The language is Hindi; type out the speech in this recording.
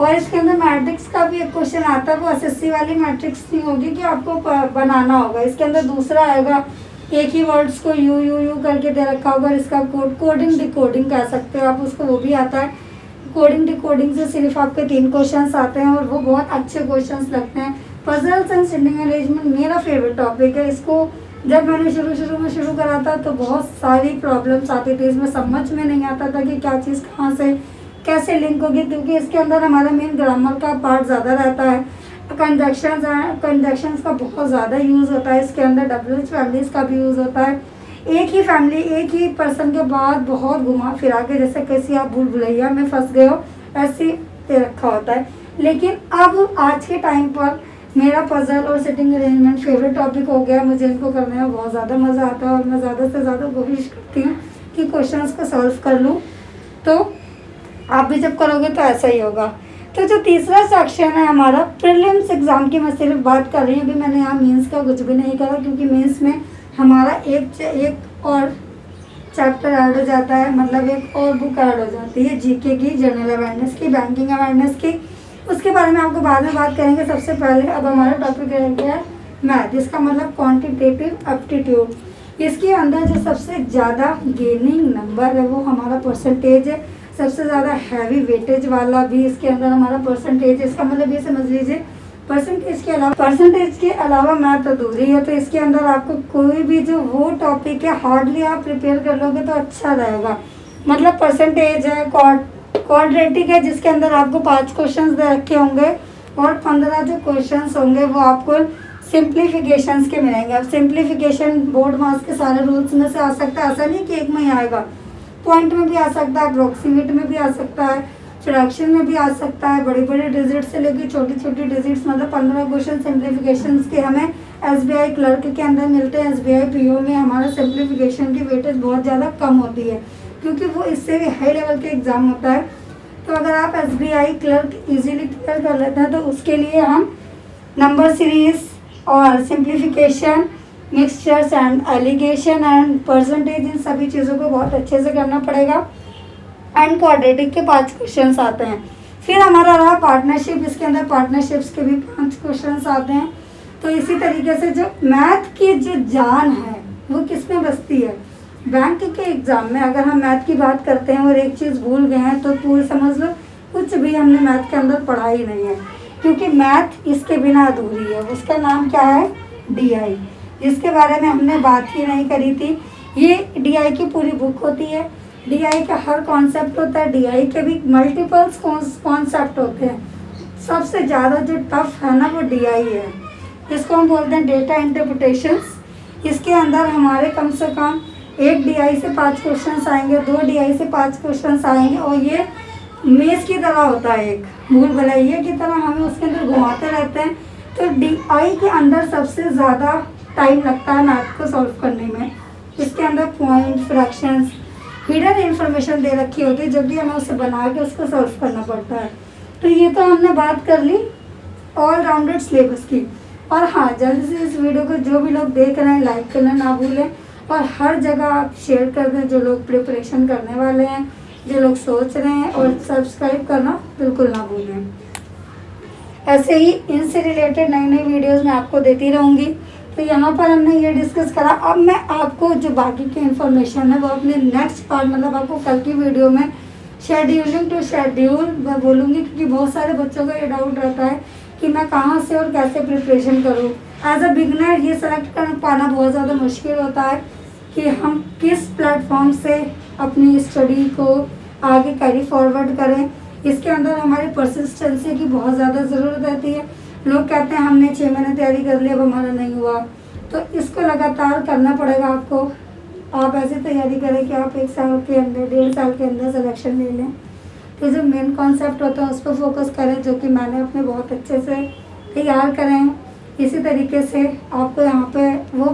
और इसके अंदर मैट्रिक्स का भी एक क्वेश्चन आता है, वो एसएससी वाली मैट्रिक्स नहीं होगी कि आपको बनाना होगा। इसके अंदर दूसरा आएगा, एक ही वर्ड्स को यू यू यू करके दे रखा होगा, और इसका कोडिंग डिकोडिंग कह सकते हो आप उसको, वो भी आता है। कोडिंग डिकोडिंग से सिर्फ आपके 3 क्वेश्चंस आते हैं और वो बहुत अच्छे क्वेश्चंस लगते हैं। पजल्स एंड सिटिंग अरेंजमेंट मेरा फेवरेट टॉपिक है। इसको जब मैंने शुरू में शुरू करा था तो बहुत सारी प्रॉब्लम्स आती थी, इसमें समझ में नहीं आता था कि क्या चीज़ कहाँ से कैसे लिंक होगी, क्योंकि इसके अंदर हमारा मेन ग्रामर का पार्ट ज़्यादा रहता है। कंजक्शंस का बहुत ज़्यादा यूज़ होता है इसके अंदर, डब्ल्यूएच फैमिलीज़ का भी यूज़ होता है। एक ही फैमिली एक ही पर्सन के बाद बहुत घुमा फिरा के, जैसे कैसी आप भूल भुलैया में फंस गए हो ऐसे दे रखा होता है। लेकिन अब आज के टाइम पर मेरा पजल और सिटिंग अरेंजमेंट फेवरेट टॉपिक हो गया। मुझे इनको करने में बहुत ज़्यादा मज़ा आता है और मैं ज़्यादा से ज़्यादा कोशिश करती हूँ कि क्वेश्चंस को सॉल्व कर लूँ। तो आप भी जब करोगे तो ऐसा ही होगा। तो जो तीसरा सेक्शन है हमारा प्रीलिम्स एग्ज़ाम की, मैं सिर्फ बात कर रही हूँ। अभी मैंने यहाँ मीन्स का कुछ भी नहीं करा, क्योंकि मीन्स में हमारा एक और चैप्टर ऐड हो जाता है, मतलब एक और बुक ऐड हो जाती है जीके की, जनरल अवेयरनेस की, बैंकिंग अवेयरनेस की। उसके बारे में आपको बाद में बात करेंगे। सबसे पहले अब हमारा टॉपिक रहेगा मैथ, इसका मतलब क्वांटिटेटिव एप्टीट्यूड। इसके अंदर जो सबसे ज़्यादा गेनिंग नंबर है वो हमारा परसेंटेज है, सबसे ज़्यादा हैवी वेटेज वाला भी इसके अंदर हमारा परसेंटेज है। इसका मतलब ये समझ लीजिए परसेंटेज के अलावा मैथ अधूरी है। तो इसके अंदर आपको कोई भी जो वो टॉपिक है हार्डली आप प्रिपेयर कर लोगे तो अच्छा रहेगा। मतलब परसेंटेज है, क्वाड्रेटिक है, जिसके अंदर आपको 5 क्वेश्चंस दे रखे होंगे और 15 जो क्वेश्चंस होंगे वो आपको सिंप्लीफिकेशंस के मिलेंगे। अब सिंप्लीफिकेशन बोर्ड मार्क्स के सारे रूल्स में से आ सकता है, ऐसा नहीं कि एक में ही आएगा, पॉइंट में भी आ सकता है, अप्रोक्सीमेट में भी आ सकता है, फ्रैक्शन में भी आ सकता है, बड़ी बड़ी डिजिट से लेकर छोटी छोटी डिजिट्स। मतलब 15 क्वेश्चन सिंप्लीफिकेशंस के हमें एसबीआई क्लर्क के अंदर मिलते हैं। एसबीआई पीओ में हमारा सिंप्लीफिकेशन की वेटेज बहुत ज़्यादा कम होती है, क्योंकि वो इससे भी हाई लेवल के एग्ज़ाम होता है। तो अगर आप एसबीआई क्लर्क इजीली क्लियर कर लेते हैं तो उसके लिए हम नंबर सीरीज और simplification, mixtures and alligation and percentage, इन सभी चीज़ों को बहुत अच्छे से करना पड़ेगा। एंड क्वाड्रेटिक के 5 क्वेश्चंस आते हैं। फिर हमारा रहा पार्टनरशिप, इसके अंदर पार्टनरशिप्स के भी 5 क्वेश्चंस आते हैं। तो इसी तरीके से जो मैथ की जो जान है वो किस में बसती है, बैंक के एग्ज़ाम में अगर हम मैथ की बात करते हैं और एक चीज़ भूल गए हैं तो पूरी समझ लो कुछ भी हमने मैथ के अंदर पढ़ा ही नहीं है, क्योंकि मैथ इसके बिना अधूरी है। उसका नाम क्या है, डीआई, जिसके बारे में हमने बात ही नहीं करी थी। ये डीआई की पूरी बुक होती है, डीआई का हर कॉन्सेप्ट होता है, डीआई के भी मल्टीपल्स कॉन्सेप्ट होते हैं। सबसे ज़्यादा जो टफ है ना वो डीआई है, इसको हम बोलते हैं डेटा इंटरप्रिटेशंस। इसके अंदर हमारे कम से कम एक डीआई से 5 क्वेश्चंस आएंगे, 2 डीआई से 5 क्वेश्चंस आएंगे, और ये मेज़ की तरह होता है, एक भूल भुलैया की तरह हमें उसके अंदर घुमाते रहते हैं। तो डीआई के अंदर सबसे ज़्यादा टाइम लगता है मैथ को सॉल्व करने में। इसके अंदर पॉइंट, फ्रैक्शंस, हिडन इन्फॉर्मेशन दे रखी होती है, जब भी हमें उसे बना के उसको सॉल्व करना पड़ता है। तो ये तो हमने बात कर ली ऑल राउंडेड सिलेबस की। और हाँ, जल्दी से इस वीडियो को जो भी लोग देख रहे हैं लाइक करना ना भूलें, और हर जगह आप शेयर कर दें, जो लोग प्रिपरेशन करने वाले हैं, जो लोग सोच रहे हैं, और सब्सक्राइब करना बिल्कुल ना भूलें। ऐसे ही इनसे रिलेटेड नई नई वीडियोज़ मैं आपको देती रहूँगी। तो यहाँ पर हमने ये डिस्कस करा। अब मैं आपको जो बाकी की इन्फॉर्मेशन है वो अपने नेक्स्ट पार्ट, मतलब आपको कल की वीडियो में शेड्यूलिंग टू शेड्यूल मैं बोलूँगी, क्योंकि बहुत सारे बच्चों का ये डाउट रहता है कि मैं कहाँ से और कैसे प्रिपरेशन करूँ। एज अ बिगनर ये सेलेक्ट कर पाना बहुत ज़्यादा मुश्किल होता है कि हम किस प्लेटफॉर्म से अपनी स्टडी को आगे कैरी फॉरवर्ड करें। इसके अंदर हमारी परसिस्टेंसी की बहुत ज़्यादा ज़रूरत रहती है। लोग कहते हैं हमने 6 महीने तैयारी कर ली, अब हमारा नहीं हुआ, तो इसको लगातार करना पड़ेगा आपको। आप ऐसी तैयारी करें कि आप 1 साल के अंदर, 1.5 साल के अंदर सिलेक्शन ले लें। तो जो मेन कॉन्सेप्ट होता है उस पर फोकस करें, जो कि मैंने अपने बहुत अच्छे से तैयार करें हैं। इसी तरीके से आपको यहाँ पे वो